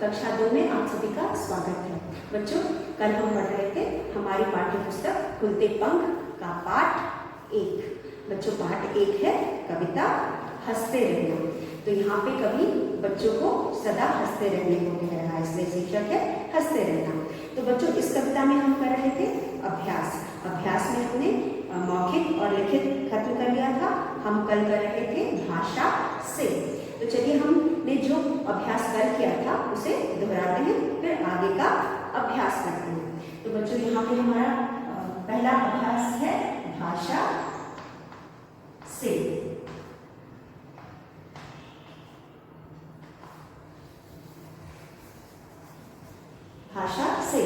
कक्षा 2 में आप सभी का स्वागत है। बच्चों, कल हम पढ़ रहे थे हमारी पाठ्य पुस्तक खुलते पंख का पाठ 1। बच्चों, पाठ 1 है कविता हंसते रहना। तो यहाँ पे कवि बच्चों को सदा हंसते रहने को कह रहा है, इसलिए शीर्षक है हंसते रहना। तो बच्चों, इस कविता में हम कर रहे थे अभ्यास में हमने मौखिक और लिखित खत्म कर लिया था। हम कल कर रहे थे भाषा से। तो चलिए हमने जो अभ्यास कल किया था उसे दोहराते हैं, फिर आगे का अभ्यास करते हैं। तो बच्चों, यहाँ पे हमारा पहला अभ्यास है भाषा से। भाषा से,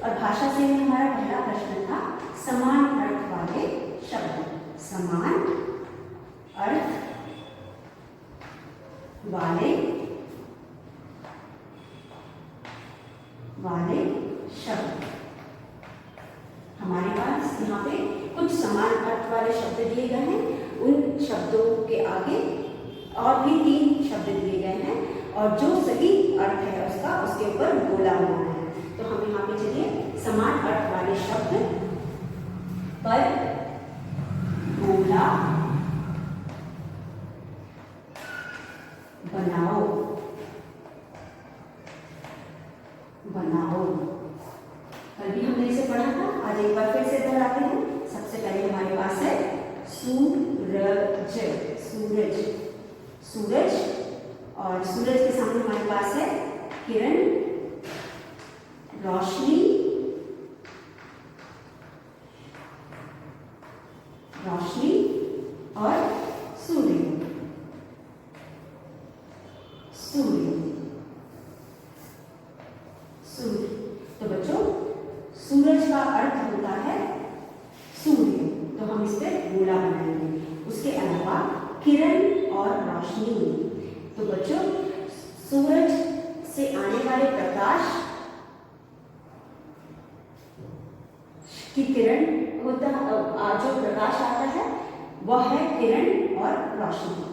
और भाषा से में हमारा पहला प्रश्न था समान अर्थ वाले शब्द। समान अर्थ वाले शब्द। हमारे पास यहाँ पे कुछ समान अर्थ वाले शब्द दिए गए हैं। उन शब्दों के आगे और भी 3 शब्द दिए गए हैं, और जो सही अर्थ है उसका उसके ऊपर गोला बनाना है। तो हम यहाँ पे चलिए समान अर्थ वाले शब्द पर गोला बनाओ। कल भी हमने इसे पढ़ा था, आज एक बार फिर से दोहराते हैं। सबसे पहले हमारे पास है सूरज, और सूरज के सामने हमारे पास है किरण, रोशनी और सूर्य। तो बच्चों, सूरज का अर्थ होता है सूर्य, तो हम इस पर गोला बनाएंगे। उसके अलावा किरण और रोशनी। तो बच्चों, सूरज से आने वाले प्रकाश की किरण होता, जो प्रकाश आता है वह है किरण और रोशनी।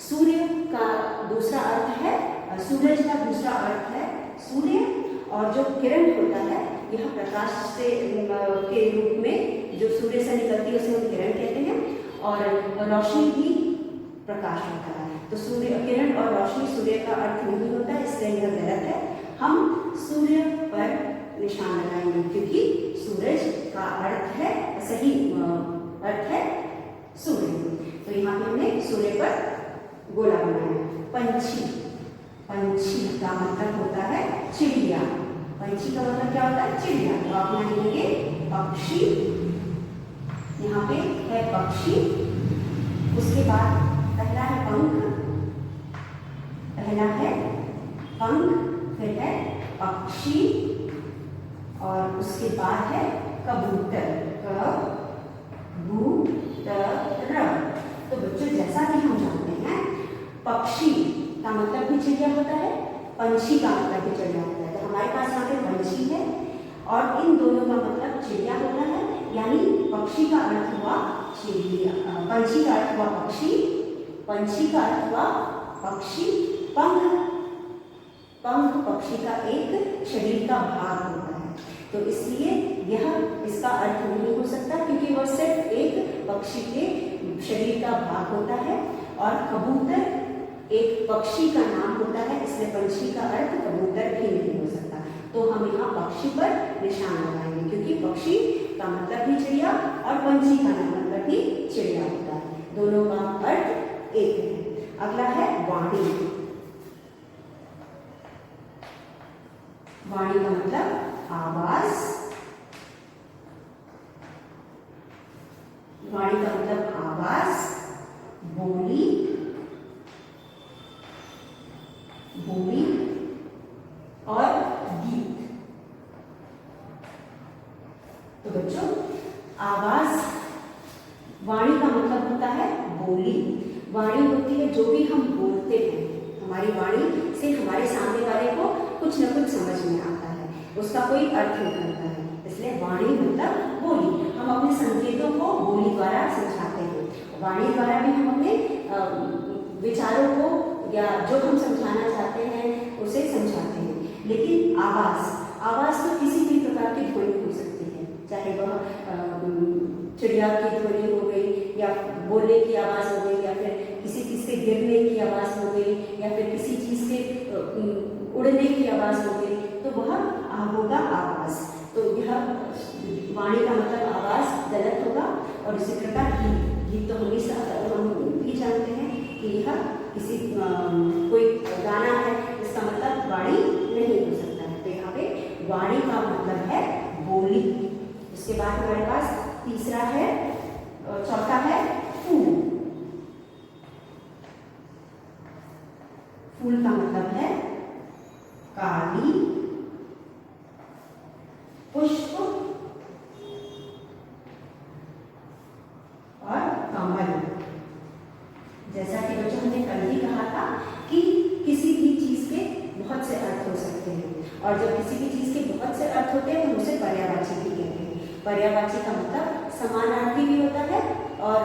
सूर्य का दूसरा अर्थ है, सूरज का दूसरा अर्थ है सूर्य, और जो किरण होता है यह प्रकाश से के रूप में जो सूर्य से निकलती है उसे हम किरण कहते हैं, और रोशनी भी प्रकाश होता है। तो सूर्य, किरण और रोशनी सूर्य का अर्थ नहीं होता है, इसलिए यह गलत है। हम सूर्य पर निशान लगाएंगे, क्योंकि सूरज का अर्थ है, सही अर्थ है सूर्य। तो यहाँ पे हमने सूर्य पर गोला बनाया। पंछी का मतलब होता है चिड़िया। पंछी का मतलब क्या होता है? चिड़िया। तो आप यहाँ लिखेंगे पक्षी, यहाँ पे है पक्षी। उसके बाद पहला है पंख, फिर है पक्षी, और उसके बाद है कबूतर। तो बच्चों, जैसा कि हम जानते हैं पक्षी का मतलब भी चिड़िया होता है, पंछी का मतलब भी चिड़िया होता है। तो हमारे पास यहाँ पे पंछी है और इन दोनों का मतलब चिड़िया होता है, यानी पक्षी का अर्थ हुआ चिड़िया, पंछी का अर्थ हुआ पक्षी, पंछी का अर्थ हुआ पक्षी। पंख पक्षी का एक शरीर का भाग होता है, तो इसलिए यह इसका अर्थ नहीं हो सकता, क्योंकि वह सिर्फ एक पक्षी के शरीर का भाग होता है। और कबूतर एक पक्षी का नाम होता है, इसलिए पंछी का अर्थ कबूतर भी नहीं हो सकता। तो हम यहाँ पक्षी पर निशान लगाएंगे, क्योंकि पक्षी का मतलब भी चिड़िया और पंछी का मतलब भी चिड़िया होता है, दोनों का अर्थ एक है। अगला है वाणी। वाणी का मतलब आवाज। वाणी का मतलब आवाज, बोली और गीत। तो बच्चों, आवाज, वाणी का मतलब होता है बोली। वाणी होती है जो भी हम बोलते हैं, हमारी वाणी से हमारे सामने वाले को कुछ न कुछ समझ में आता है, उसका कोई अर्थ निकलता है, इसलिए वाणी मतलब बोली। हम अपने संकेतों को बोली द्वारा समझाते हैं। वाणी द्वारा भी हम अपने विचारों को या जो हम समझाना चाहते हैं उसे समझाते हैं। आवाज़। आवाज़ तो किसी भी प्रकार की ध्वनि हो सकती है, चाहे वह चिड़िया की ध्वनि हो गई, या बोलने की आवाज़ हो गई, या फिर किसी चीज़ के गिरने की आवाज़ हो गई, या फिर किसी चीज़ के उड़ने की आवाज़ हो गई, तो वह होगा आवाज़। तो यह वाणी का मतलब आवाज़ गलत होगा। और इसी प्रकार गीत तो हमेशा हम भी जानते हैं कि यह किसी कोई गाना है, इसका मतलब वाणी नहीं हो सकता है। तो यहाँ पे वाणी का मतलब है बोली। इसके बाद हमारे पास तीसरा है, चौथा है फूल। फूल का मतलब है काली, पुष्प और कमल। जैसा कि बच्चों हमने कल ही कहा था कि किसी भी चीज के बहुत से अर्थ हो सकते हैं, और जब किसी भी चीज के बहुत से अर्थ होते हैं तो उसे पर्यायवाची भी कहते हैं। पर्यायवाची का मतलब समानार्थी भी होता है, और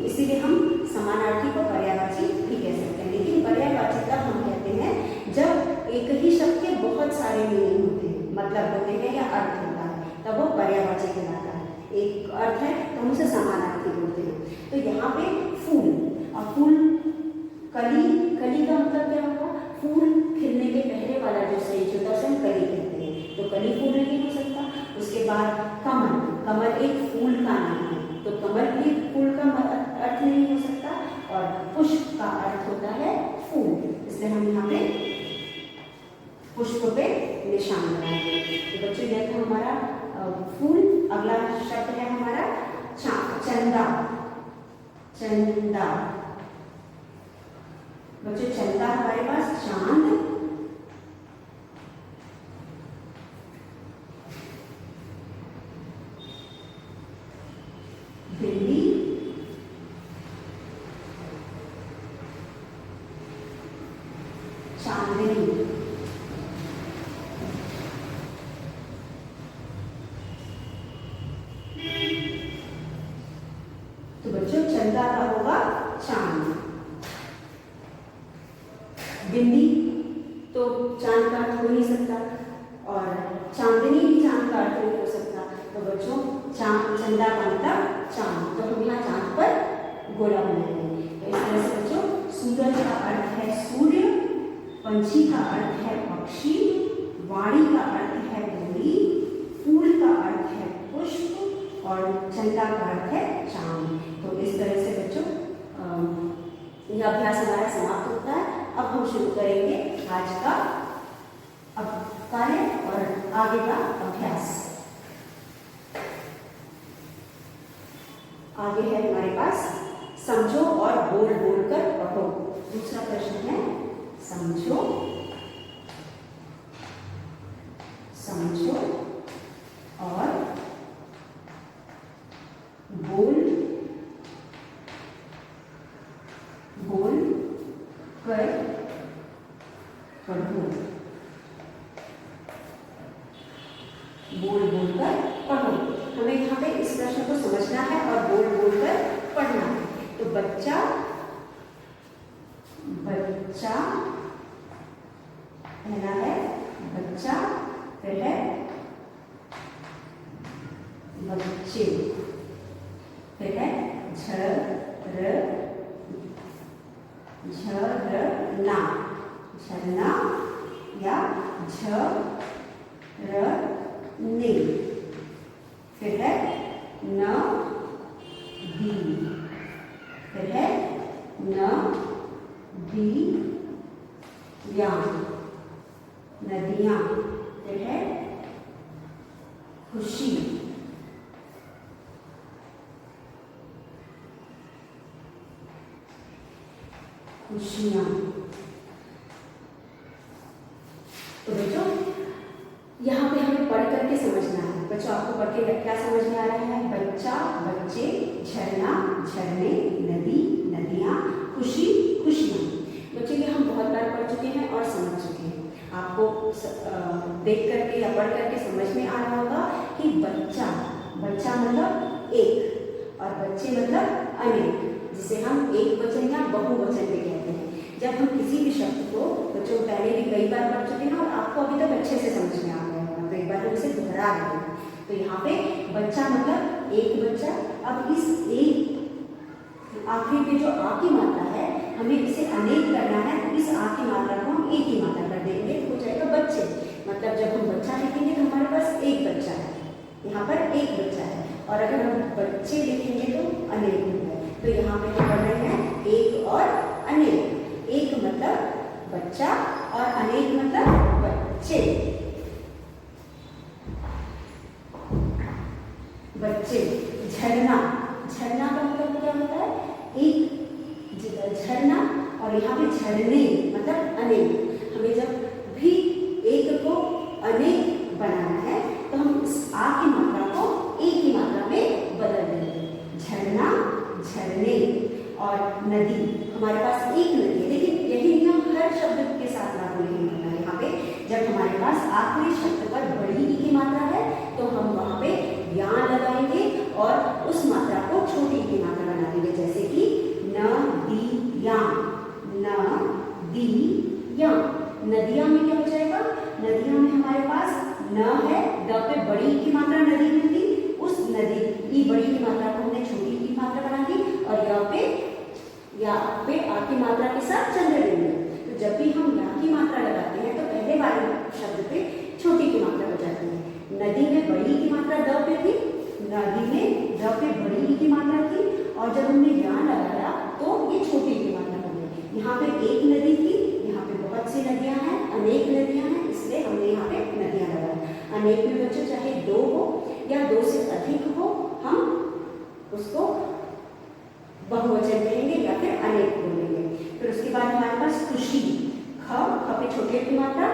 इसीलिए हम समानार्थी को पर्यायवाची भी कह सकते हैं। लेकिन पर्यायवाची तब हम कहते हैं जब एक ही शब्द के बहुत सारे मीनिंग होते हैं, मतलब होते हैं या अर्थ होता है, तब वो पर्यायवाची कहलाता है। एक अर्थ है तो हम उसे समानार्थी बोलते हैं। तो यहाँ पे फूल, और फूल कली, कली का मतलब क्या होगा? फूल खिलने के पहले वाला जो स्टेज होता है उसे हम कली कहते हैं। तो कली फूल नहीं हो सकता। उसके बाद कमल, कमल एक फूल का नाम है, तो कमल भी फूल का अर्थ नहीं हो सकता। और पुष्प का अर्थ होता है फूल, इसलिए हम यहाँ पे पुष्प पे निशान लगाएंगे। तो बच्चों यह था हमारा फूल। अगला शब्द है हमारा चंदा। चंदा बच्चों, चंदा हमारे पास चांद, बिल्ली, चांदनी। तो बच्चों चंदा का होगा चांद। बिंदी तो चांद का अर्थ हो नहीं सकता, और चांदनी भी चांद का अर्थ नहीं हो सकता। तो बच्चों चंदा का मतलब चांद, तो हम यहाँ चांद पर गोला बनाएंगे। तो इस तरह से बच्चों सूरज का अर्थ है सूर्य, पंछी का अर्थ है पक्षी, वाणी का अर्थ है बोली, फूल का अर्थ है पुष्प, और चंदा का अर्थ है चांद। तो इस तरह से बच्चों यह अभ्यास हमारा समाप्त होता है। अब हम शुरू करेंगे आज का कार्य और आगे का अभ्यास। आगे है हमारे पास समझो और बोल बोल कर पढ़ो। दूसरा प्रश्न है समझो, समझो और बोल बोल कर पढ़ो। बोल बोल कर पढ़ो। हमें यहाँ पे इस प्रश्न को समझना है और बोल बोल कर पढ़ना है। तो बच्चा, बच्चा पहला है बच्चा, फिर है बच्चे, फिर है झरना, झरना या झरने, फिर है नदी, फिर है नदियाँ, फिर है खुशी, खुशियाँ। तो बच्चों यहाँ पे हमें पढ़ करके समझना है। बच्चों आपको पढ़ के क्या समझ में आ रहा है? बच्चा, बच्चे, झरना, झरने, नदी, नदियाँ, खुशी, खुशियाँ। बच्चों ये हम बहुत बार पढ़ चुके हैं और समझ चुके हैं। आपको देख करके या पढ़ करके समझ में आ रहा होगा कि बच्चा, बच्चा मतलब एक, और बच्चे मतलब अनेक, जिसे हम एक वचन या बहुवचन भी कहते हैं। जब हम किसी भी शब्द को, बच्चों पहले भी कई बार पढ़ चुके हैं और आपको अभी तक अच्छे से हम इसे दोहरा रहे हैं। तो यहाँ पे बच्चा मतलब एक बच्चा। अब इस एक आखिरी पे जो आ की मात्रा है हमें इसे अनेक करना है, तो इस आ की मात्रा को हम एक ही मात्रा कर देंगे, तो हो जाएगा बच्चे। मतलब जब हम बच्चा लिखेंगे तो हमारे पास एक बच्चा है, यहाँ पर एक बच्चा है, और अगर हम बच्चे लिखेंगे तो अनेक होगा। तो यहाँ पे क्या कर रहे हैं, एक और अनेक। एक मतलब बच्चा और अनेक मतलब बच्चे। बच्चे। झरना, झरना का मतलब क्या होता है, एक झरना, और यहाँ पे झरने मतलब अनेक। हमें जब भी एक को अनेक बनाना है तो हम इस आ की मात्रा को एक की मात्रा में बदल देंगे। झरना, झरने। और नदी, हमारे पास एक नदी है, लेकिन यही नियम हर शब्द के साथ लागू नहीं होता है। यहाँ पे जब हमारे पास आखिरी शब्द पर बड़ी ई की मात्रा है तो हम वहाँ पे या लगाएंगे और उस मात्रा को छोटी ई की मात्रा बना देंगे, जैसे कि नदियाँ, नदियाँ। नदियाँ में क्या हो जाएगा, नदियाँ में हमारे पास न है, द पे बड़ी की मात्रा नदी में थी, उस नदी ई बड़ी की मात्रा को हमने छोटी की मात्रा बना दी, और या पे आ की मात्रा के साथ चंद्र लेंगे। तो जब भी हम या की मात्रा लगाते हैं तो पहले वाले शब्द पे छोटी की मात्रा हो जाती है। नदी में बड़ी की मात्रा द पे थी, नदी में द पे बड़ी की मात्रा थी, और जब हमने या लगाया तो ये छोटी की मात्रा हो गई। यहाँ पे एक नदी थी, यहाँ पे बहुत सी नदियाँ हैं, अनेक नदियाँ हैं, इसलिए हमने यहाँ पे नदियाँ लगाया। अनेक में बच्चों चाहे दो हो या दो से अधिक हो, हम उसको बहुवचन कहेंगे या फिर अनेक बोलेंगे। फिर उसके बाद हमारे पास खुशी, ख पे छोटे की मात्रा,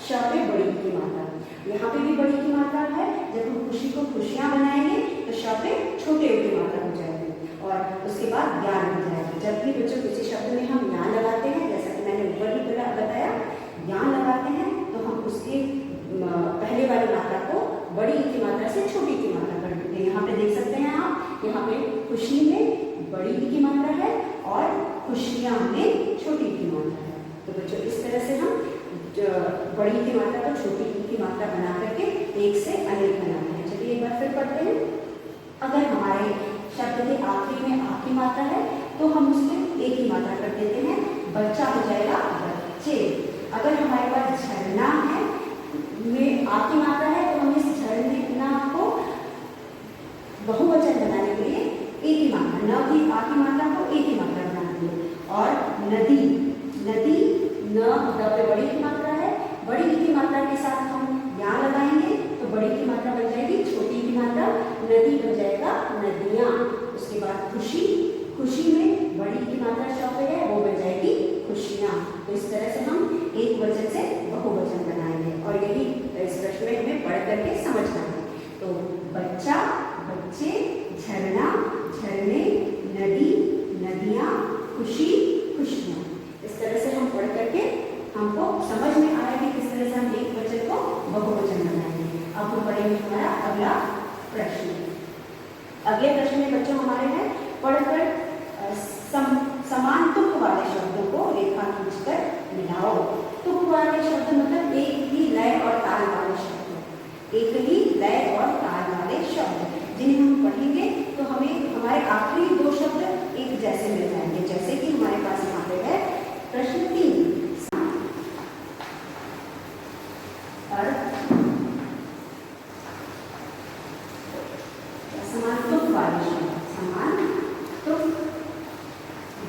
श पे बड़ी की मात्रा। यहाँ पे भी बड़ी की मात्रा है, जब हम खुशी को खुशियाँ बनाएंगे तो श पे छोटे की मात्रा हो जाएगी, और उसके बाद ज्ञान हो जाएगा। जब भी बच्चों किसी शब्द में हम ज्ञान लगाते हैं, जैसा कि मैंने ऊपर ही बताया, ज्ञान लगाते हैं तो हम उसके पहले वाली मात्रा को बड़ी की मात्रा से छोटी की मात्रा कर देते हैं। यहाँ पे देख सकते हैं आप, यहाँ पे खुशी में बड़ी की मात्रा है और खुशियाँ में छोटी की मात्रा है। तो बच्चों इस तरह से हम बड़ी की मात्रा को छोटी की मात्रा बना करके एक से अनेक बनाते हैं। चलिए एक बार फिर पढ़ते हैं। अगर हमारे शब्द के आखिरी में आ की मात्रा है तो हम उसमें एक ही मात्रा कर देते हैं, बच्चा हो जाएगा बच्चे। अगर हमारे पास झरना है में आ की मात्रा है तो हम इस झरना को बहुवचन बनाने के लिए एक ही मात्रा, न की आ की मात्रा को एक ही मात्रा बना देंगे। और नदी, नदी न द पे बड़ी की मात्रा है, बड़ी की मात्रा के साथ हम या लगाएंगे तो बड़ी की मात्रा बन जाएगी छोटी की मात्रा, नदी बन जाएगा नदियाँ। उसके बाद खुशी, खुशी में बड़ी की मात्रा श पे है, वो बन जाएगी खुशियाँ। तो इस तरह से हम एक वचन से बहुवचन बनाएंगे, और यही इस प्रश्न में हमें पढ़ करके समझना है। तो बच्चा, बच्चे, झरना, झरने, नदी, नदियाँ, खुशी, खुशियाँ। इस तरह से हम पढ़ करके हमको समझ में आया कि किस तरह से हम एक वचन को बहुवचन बनाएंगे। अब हम पढ़ेंगे हमारा अगला प्रश्न। अगले प्रश्न में बच्चों हमारे हैं पढ़कर समान तुक वाले शब्दों को रेखा खींचकर मिलाओ। तुक वाले शब्द मतलब एक ही लय और ताल वाले शब्द, एक ही लय और ताल वाले शब्द जिन्हें हम पढ़ेंगे तो हमें हमारे आखिरी दो शब्द एक जैसे मिल जाएंगे। जैसे कि हमारे पास यहाँ पे है प्रश्न 3, समान तुक वाले शब्द, समान तुक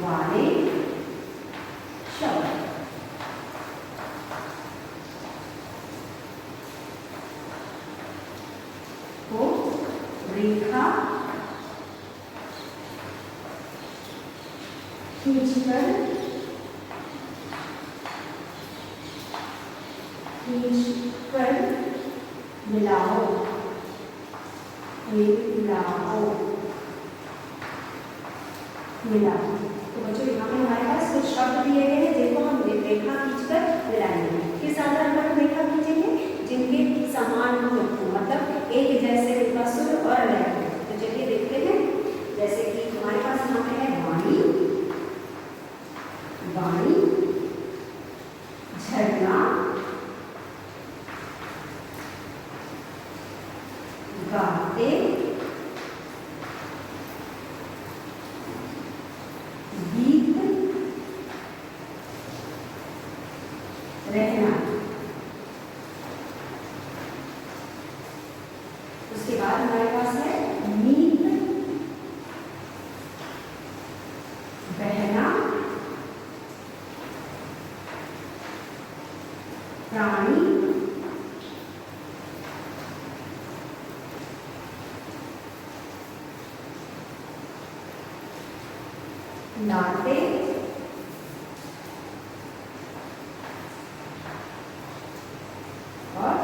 वाले शब्द। को रेखा खींचकर मिलाओ, मिलाओ, मिलाओ। तो बच्चों यहाँ पे हमारे पास कुछ शब्द दिए गए हैं जिनको हम रेखा खींचकर मिलाएंगे। किस आधार पर हम रेखा खींचेंगे, जिनके समान हो, मतलब एक जैसे उनका सुर और लय हो। तो चलिए देखते हैं। जैसे कि हमारे पास यहाँ पे है वाणी, वाणी, झरना, उसके बाद हमारे पास है नींद, बहना, प्राणी, लाते, और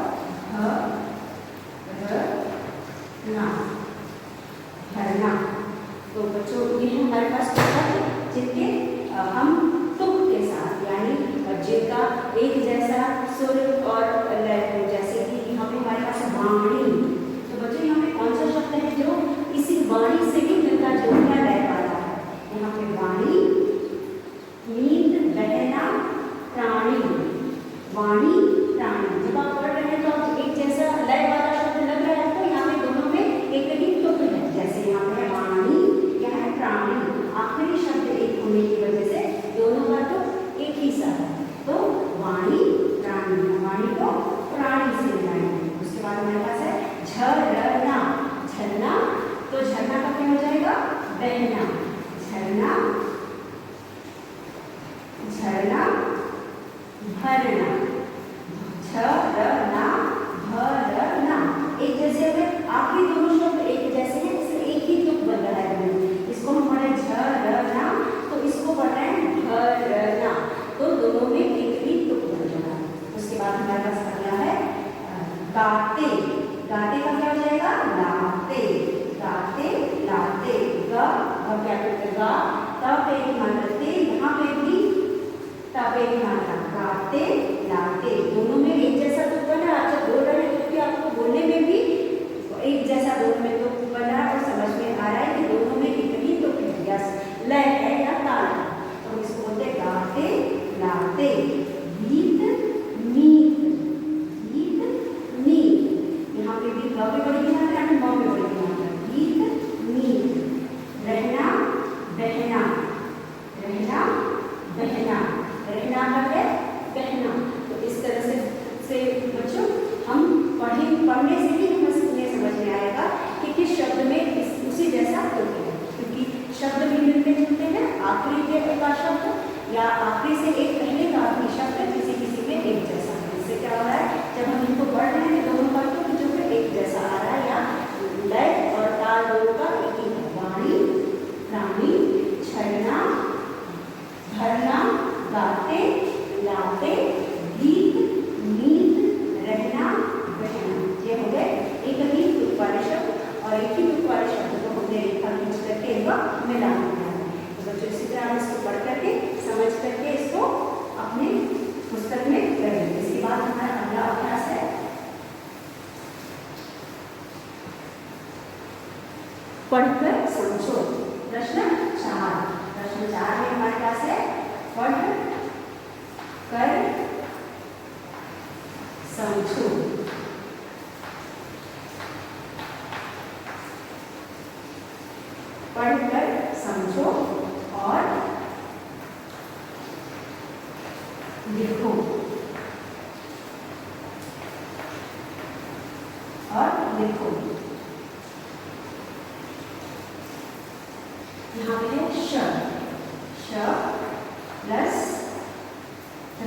भरना। तो बच्चों ये है हमारे पास शब्द जिनके हम तुक के साथ यानी जिनका एक जैसा सुर और लय हो, जैसे कि यहाँ पे हमारे पास है वाणी। तो बच्चों यहाँ पे कौन सा शब्द है जो इसी वाणी से भी मिलता जुलता लय वाला है? यहाँ पे वाणी, नींद, बहना, प्राणी, वाणी, प्राणी। जब आप पढ़ रहे हैं तो आप एक जैसा लय वाला शब्द लग रहा है आपको, यहाँ पे दोनों में एक ही तुक है। जैसे यहाँ पे वाणी, यहाँ है प्राणी, आखिरी शब्द एक होने की वजह से दोनों का तुक एक ही सा है। तो वाणी, प्राणी, वाणी को प्राणी से मिलाएंगे। उसके बाद हमारे पास है झरना, झरना। तो झरना का क्या हो जाएगा? बहना, झरना, झरना, भरना, झरना, भरना। एक जैसे हमें आखिरी दोनों शब्द एक जैसे हैं, इसलिए एक ही तुक बन रहा है। इसको हम पढ़े झरना, तो इसको पढ़ रहे हैं भरना। तो दोनों में एक ही तुक बन रहा है। उसके बाद हमारे पास अगला है गाते। गाते का क्या हो जाएगा? लाते, गाते, लाते। गा क्या कहते हैं? गा, ता पे भी मात्रा ते, यहाँ पे भी ता पे भी मात्रा। गाते, लाते, दोनों में एक जैसा तुक बना। आप जब बोल रहे हैं तो क्या आपको बोलने में भी एक जैसा बोल में तुक बना और समझ में आ रहा है कि दोनों में कितनी तुक है, या लय है या ताल है। तो इसको बोलते हैं गाते, लाते। गीत, नीत, गीत, नीत। यहाँ पे भी ग पे बड़ी गिनाते हैं, म पे बड़ी गिनाते हैं। गीत, नीत। रहना, बहना, रहना, बहना। रहना का है बहना। तो इस तरह से बच्चों हम पढ़ने से ही हमें समझ में आएगा कि किस शब्द में उसी जैसा तुक है, क्योंकि शब्द भी मिलते जुलते हैं। आखिरी के का शब्द या आखिरी से एक पहले का भी शब्द किसी किसी में एक जैसा है। इससे क्या हो रहा है, जब हम इनको पढ़ रहे हैं दोनों का तुक जो है एक जैसा आ रहा है, या लय और ताल दोनों का एक ही है। वाणी, प्राणी, झरना, भरना, गाते, लाते, गीत, नींद, रहना, बहना। ये हो गए एक ही तुक वाले शब्द, और एक ही तुक वाले शब्द को हमने रेखा खींच करके इनका मिलान किया है। तो बच्चों इसी तरह हम इसको पढ़ करके समझ करके इसको अपने पुस्तक में करेंगे। इसके बाद हमारा अगला अभ्यास है पढ़कर समझो। प्रश्न 4। प्रश्न 4 में हमारे पास है पढ़ कर समझो। पढ़कर समझो और लिखो, और लिखो। यहाँ पे है श, श प्लस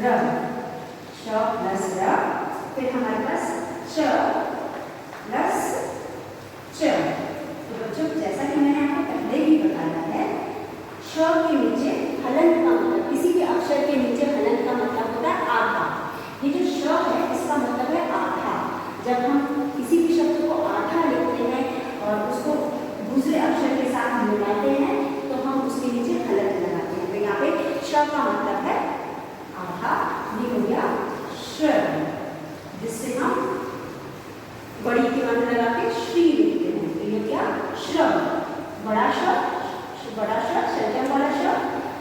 र, श प्लस र। फिर हमारे पास च प्लस च। तो बच्चों जैसा कि मैंने आपको पहले ही बताया है, श के नीचे हलन का मतलब, किसी भी अक्षर के नीचे हलन का मतलब होता है आधा। ये जो श है इसका मतलब है आधा। जब हम किसी भी शब्द को आधा लिखते हैं और उसको दूसरे अक्षर के साथ मिलाते हैं तो हम उसके नीचे हलन लगाते हैं। तो यहाँ पे श का मतलब है आधा। ये हो गया श, जिससे हम बड़ी की मात्रा लगा के श्री लिखते हैं। तो ये क्या? श्रव, बड़ा श, बड़ा श, संख्या वाला श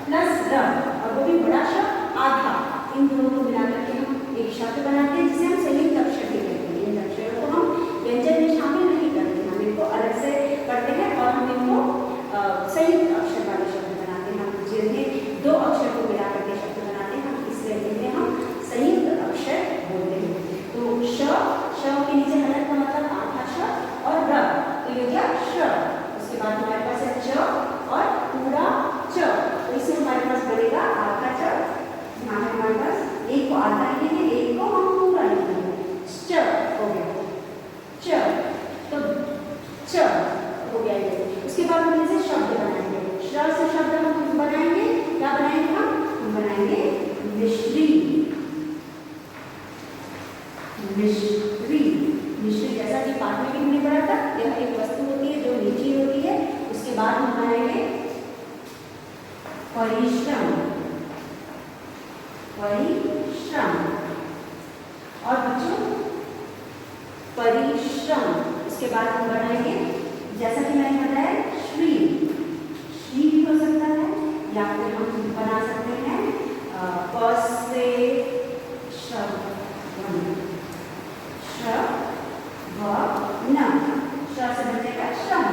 प्लस र, और वो भी बड़ा श आधा। इन दोनों को मिलाकर के हम एक शब्द बनाते हैं जिसे हम संयुक्त अक्षर भी कहते हैं। इन अक्षरों को हम व्यंजन में शामिल नहीं करते, हम इनको अलग से पढ़ते हैं और हम इनको संयुक्त अक्षर वाले शब्द बनाते हैं। हम जिन्हें दो अक्षर को मिलाकर के शब्द बनाते हैं, हम इस व्यंजन में हम संयुक्त अक्षर बोलते हैं। तो श के नीचे हलन का मतलब आधा श और मिश्री। मिश्री जैसा कि पाठ में भी हमने पढ़ा था, यह एक वस्तु होती है जो मीठी होती है। उसके बाद हम बनाएंगे परिश्रम। परिश्रम और बच्चों परिश्रम, उसके बाद हम बनाएंगे जैसा कि मैंने बताया श्री। श्री भी हो सकता है या फिर हम बना सकते हैं प से श्रवण। श्र से बनेगा श्रम,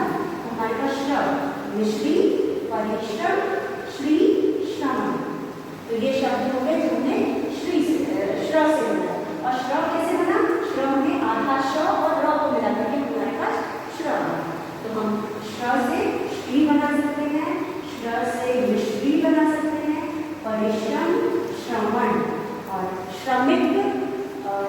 हमारे पास श्रव, मिश्री, परिश्रम, श्री, श्रवण। तो ये शब्द हो गए जो हमने श्री से श्र से बना। और श्र कैसे बना? श्र में आधा श और र को मिला करके हमारे पास श्र। तो हम श्र से श्री बना सकते हैं, श्र से मिश्री बना सकते हैं, परिश्रम, श्रवण और श्रमिक और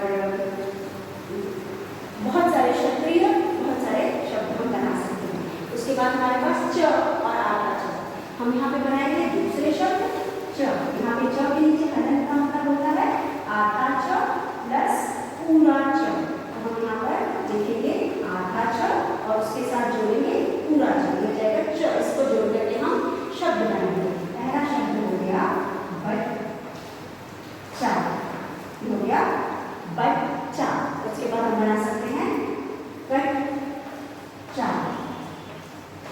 बहुत सारे क्षत्रिय, बहुत सारे शब्द हम बना सकते हैं। उसके बाद हमारे पास च और आधा च। हम यहाँ पे बनाएंगे दूसरे शब्द च। यहाँ पे च के नीचे हलन का मतलब होता है आधा च प्लस पूरा च। तो हम यहाँ पर लिखेंगे आधा च और उसके साथ जोड़ेंगे पूरा च, मिल जाएगा च। इसको जोड़ करके हम शब्द बनाएंगे। पहला शब्द हो गया बच्चा, हो गया बच्चा। उसके बाद हम बना सकते हैं कच्चा,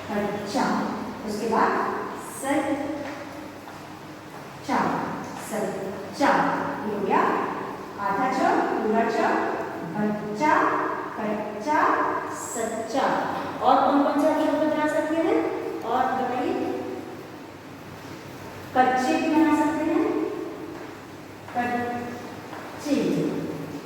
कच्चा। उसके बाद सच्चा, सच्चा। हो गया आधा च पूरा च, बच्चा, कच्चा, सच्चा। और कौन कौन से शब्द बना सकते हैं? और बताइए, कच्चे भी बना सकते हैं, कच्चे।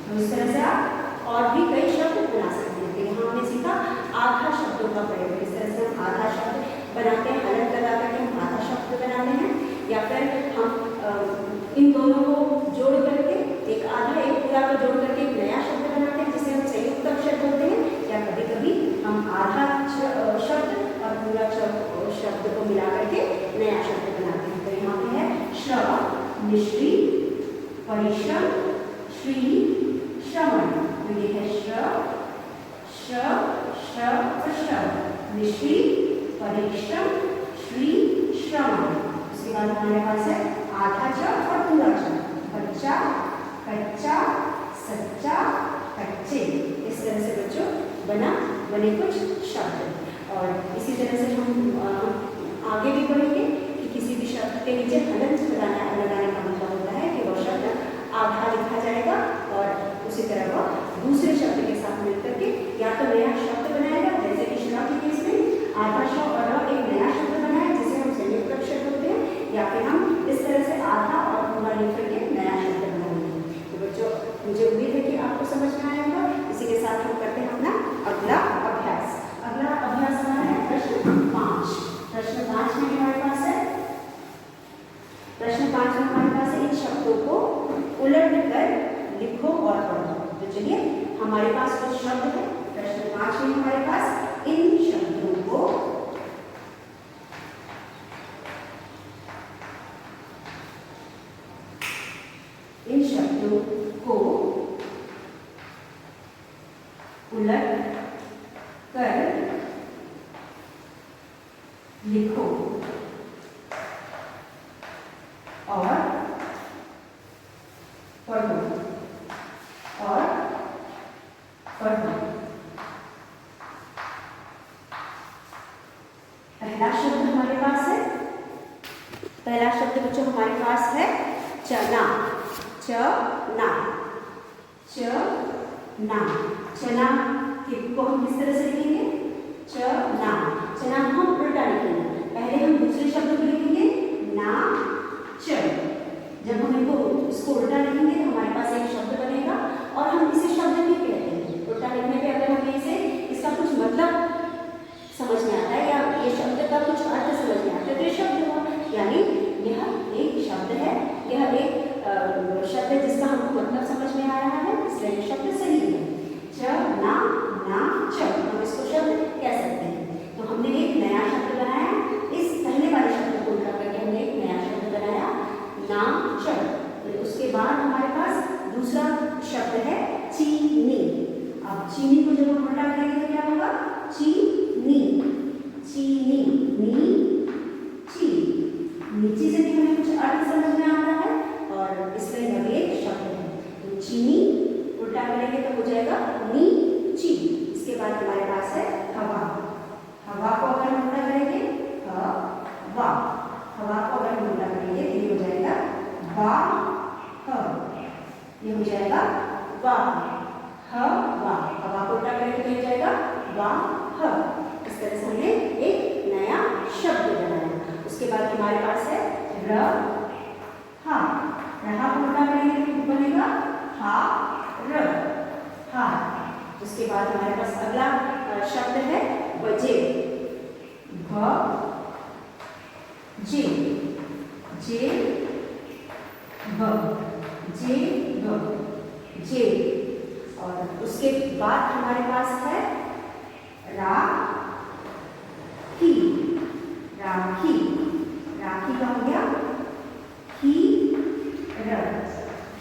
तो इस तरह से आप और भी कई शब्द बना सकते हैं। यहाँ हमने सीखा आधा शब्दों का प्रयोग। इस तरह से हम आधा शब्द बनाते हैं, हलन लगा करके हम आधा शब्द बनाते हैं, या फिर हम इन दोनों को जोड़ करके एक आधा एक पूरा को जोड़ करके एक नया शब्द बनाते हैं जिसे हम संयुक्त अक्षर बोलते हैं। या कभी कभी हम आधा शब्द और पूरा शब्द को मिला करके नया शब्द बनाते हैं। तो यहाँ पे है श्रव, मिश्री, परिश्रम, श्री, श्रवण। तो ये है श्रव, मिश्री, परिश्रम, श्री, श्रवण। उसके बाद हमारे पास है आधा च और पूरा च, बच्चा, कच्चा, सच्चा, कच्चे। इस तरह से बच्चों बने कुछ शब्द। और इसी तरह से हम आगे भी पढ़ेंगे कि किसी भी शब्द के नीचे हलंत लगाने का मतलब होता है कि वह शब्द आधा लिखा जाएगा और उसी तरह वह दूसरे शब्द के साथ मिलकर के या तो नया शब्द बनाएगा, जैसे कि श्र के केस में आधा श और र एक नया शब्द बनाए जिसे हम संयुक्त अक्षर बोलते हैं, या फिर हम इस तरह से आधा और पूरा लिख करके नया शब्द बनाएंगे। तो बच्चों मुझे उम्मीद है कि आपको समझ में आया होगा। इसी के साथ हम करते हैं अपना अगला अभ्यास। अगला अभ्यास हमारा है प्रश्न 5। प्रश्न 5 में हमारे पास है, प्रश्न 5 में हमारे पास इन शब्दों को उलट कर लिखो और पढ़ो। तो चलिए हमारे पास कुछ शब्द है। प्रश्न 5 में हमारे पास इन शब्दों को उलट कर लिखो और पढ़ो और पढ़ो। पहला शब्द हमारे पास है, पहला शब्द बच्चों हमारे पास है चना। चना, चना, चना को हम किस तरह से लिखेंगे? चना। चना हम उल्टा लिखेंगे। पहले हम दूसरे शब्द को लिखेंगे ना च। जब हम इसको उल्टा लिखेंगे तो हमारे पास एक शब्द बनेगा और हम इसे शब्द भी कहते हैं। उल्टा लिखने पे अगर हमें इसे इसका कुछ मतलब समझ में आता है या ये शब्द का कुछ अर्थ समझ में आता है तो ये शब्द हुआ, यानी यह एक शब्द है, यह एक शब्द है जिसका हमको मतलब समझ में आ रहा है, इसलिए शब्द सही है। च ना ना च, हम इसको शब्द कह सकते हैं। तो हमने एक नया शब्द बनाया, इस पहले वाले शब्द को उल्टा करके हमने एक नया शब्द बनाया ना च। तो उसके बाद हमारे पास दूसरा अब चीनी को जब हम उल्टा करेंगे तो क्या होगा? चीनी, चीनी, नी ची। नीची से भी हमें कुछ अर्थ समझ में आता है और इसमें लगे शब्द है। तो चीनी उल्टा करेंगे तो हो जाएगा नी ची। इसके बाद हमारे पास है हवा। हवा को अगर हम उल्टा करेंगे हवा, हवा को अगर हम उल्टा करेंगे तो ये हो जाएगा वा ह, ये हो जाएगा वाह ह वा। हवा को उल्टा करेंगे तो हो जाएगा वाह ह। इस तरह से हमने एक नया शब्द बनाया। उसके बाद हमारे पास है र हा। रहा को उल्टा करेंगे तो बनेगा हा र, हा। उसके बाद हमारे पास अगला शब्द है बजे। ब जे, जे ब, जे ब, जे। और उसके बाद हमारे पास है रा ही, राखी। राखी का हो गया ही र,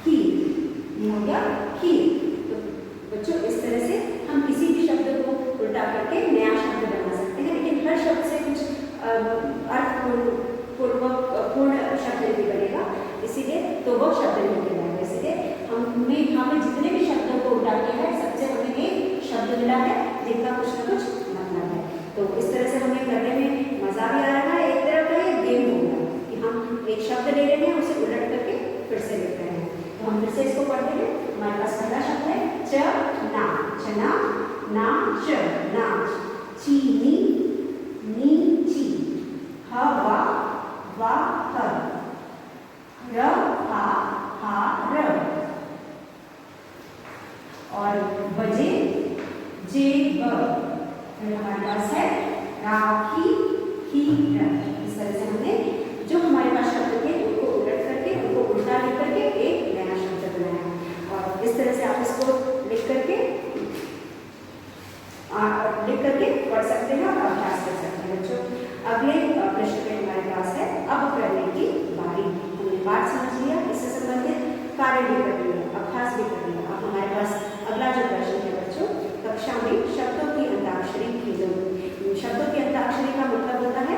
खीर, ये हो गया खीर। तो बच्चों इस तरह से हम किसी भी शब्द को उल्टा करके नया शब्द बना सकते हैं, लेकिन हर शब्द से कुछ पूर्ण शब्द नहीं बनेगा, इसीलिए तो वो शब्द नहीं कहलाएगा। इसीलिए हमने यहाँ पे जितने भी शब्दों को उल्टा किया है सबसे हमें एक शब्द मिला है जिनका कुछ ना कुछ मतलब है। तो इस तरह से हमें करने में मजा भी आ रहा है, एक तरह का ये गेम हो गया कि हम एक शब्द ले रहे हैं उसे उलट करके फिर से लिख रहे हैं। तो हम फिर से इसको पढ़ते हैं। हमारे पास पहला शब्द है चना, चना, नाच, नाच, चीनी, नीची, हवा, वाह, र हा र। और बजे, जे ब। फिर हमारे पास है राखी, ही र। इस तरह से हमने जो हमारे पास शब्द थे उनको उलट करके उनको उल्टा लिख करके एक नया शब्द बनाया। और इस तरह से आप इसको लिख करके पढ़ सकते हैं और अभ्यास कर सकते हैं। बच्चों अगले प्रश्न में हमारे पास है अब करने की बारी। हमने पाठ समझ लिया, इससे संबंधित कार्य भी कर लिया, अभ्यास भी कर लिया। अब हमारे पास अगला जो प्रश्न है बच्चों, कक्षा में शब्दों की अंताक्षरी खेलो। शब्दों की अंताक्षरी का मतलब होता है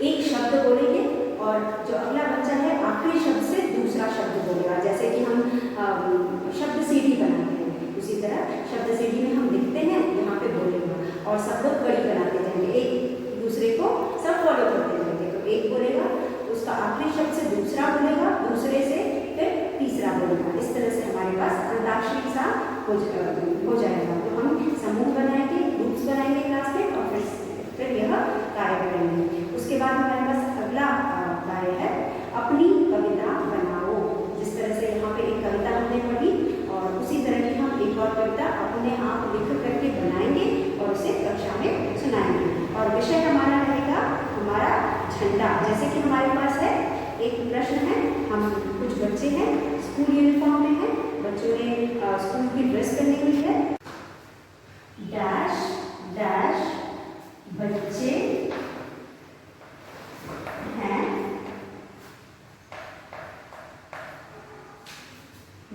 एक शब्द बोलेंगे और जो अगला बच्चा है आखिरी शब्द से दूसरा शब्द बोलेगा। जैसे कि हम शब्द सीढ़ी बनाते हैं, उसी तरह शब्द सीढ़ी में हम लिखते हैं, यहाँ पे बोलेगा और सब लोग कड़ी बनाते जाएंगे, एक दूसरे को सब फॉलो करते जाएंगे। तो एक बोलेगा, उसका आखिरी शब्द से दूसरा बोलेगा, दूसरे से फिर तीसरा बोलेगा। इस तरह से हमारे पास अंताक्षरी सा हो जाएगा। तो हम समूह बनाएंगे, ग्रुप्स बनाएंगे क्लास में और फिर यह कार्य करेंगे। उसके बाद हमारे पास अगला कार्य है अपनी कविता बनाओ। जिस तरह से यहाँ पे एक कविता हमने पढ़ी और उसी तरह की हम एक और कविता अपने आप लिख करके बनाएंगे और उसे कक्षा में सुनाएंगे। और विषय हमारा रहेगा हमारा झंडा। जैसे कि हमारे पास है एक प्रश्न है, हम कुछ बच्चे हैं स्कूल यूनिफॉर्म में हैं, बच्चों ने स्कूल की ड्रेस पहनी हुई है। डैश डैश बच्चे हैं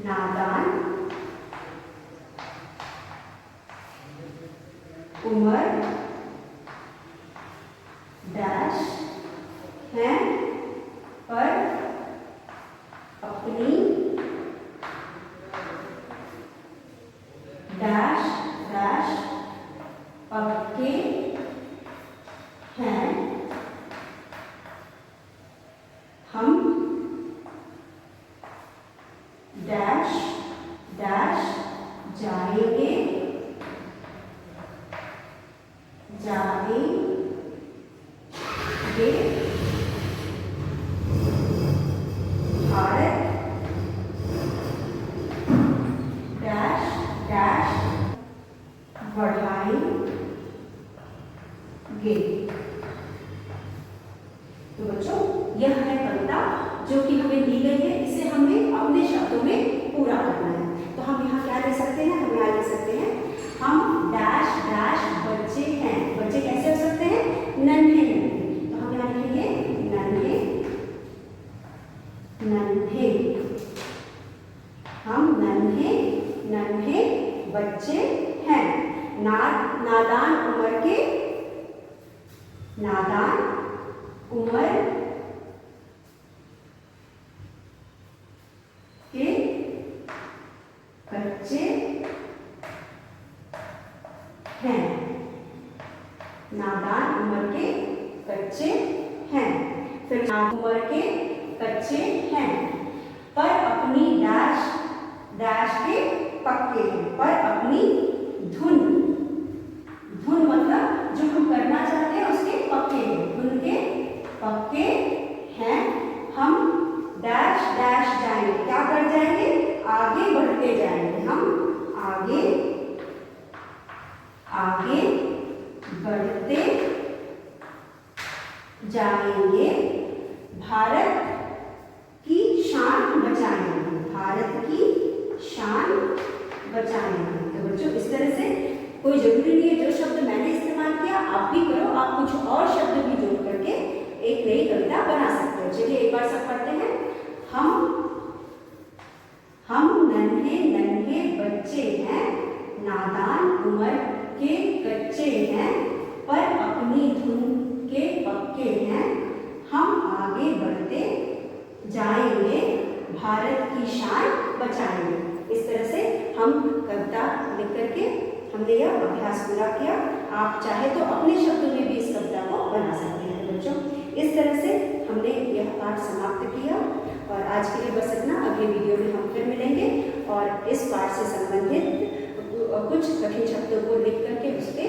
नादान, उम्र डैश हैं पर अपनी डैश डैश पक्के हैं हम डैश डैश जाएंगे जाएंगे भारत डैश डैश बढ़ाएंगे। तो बच्चों यह है कविता जो कि हमें दी गई है, इसे हमें अपने शब्दों में पूरा करना है। तो हम यहाँ क्या ले सकते हैं, हम यहाँ ले सकते हैं हम डैश डैश बच्चे हैं। बच्चे कैसे हो सकते हैं, नन्हे नन्हे। तो हम यहाँ लिखेंगे नन्हे नन्हे, हम नन्हे नन्हे बच्चे हैं। नादान उम्र के, नादान उम्र के बच्चे हैं। नादान उम्र के बच्चे हैं। फिर उम्र के बच्चे हैं, पर अपनी डैश डैश के पक्के हैं। पर अपनी धुन, धुन मतलब जो हम करना चाहते हैं उसके पक्के हैं, धुन के पक्के हैं। हम डैश डैश जाएंगे, क्या कर जाएंगे, आगे बढ़ते जाएंगे। हम आगे आगे बढ़ते जाएंगे। भारत की शान बचाएंगे, भारत की शान बचाएंगे। तो बच्चों इस तरह से कोई जरूरी नहीं है जो शब्द मैंने इस्तेमाल किया आप भी करो, आप कुछ और शब्द भी जोड़ करके एक नई कविता बना सकते हो। चलिए एक बार सब पढ़ते हैं। हम नन्हे नन्हे बच्चे हैं, नादान उम्र के कच्चे हैं, पर अपनी धुन के पक्के हैं। हम आगे बढ़ते जाएंगे, भारत की शान बचाएंगे। इस तरह से हम कविता लिख करके हमने यह अभ्यास पूरा किया। आप चाहे तो अपने शब्दों में भी इस कविता को बना सकते हैं। बच्चों इस तरह से हमने यह पाठ समाप्त किया और आज के लिए बस इतना। अगले वीडियो में हम फिर मिलेंगे और इस पाठ से संबंधित कुछ कठिन शब्दों को लिख करके उसके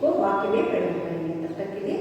को वाक्य में प्रयोग करेंगे। तब तक के लिए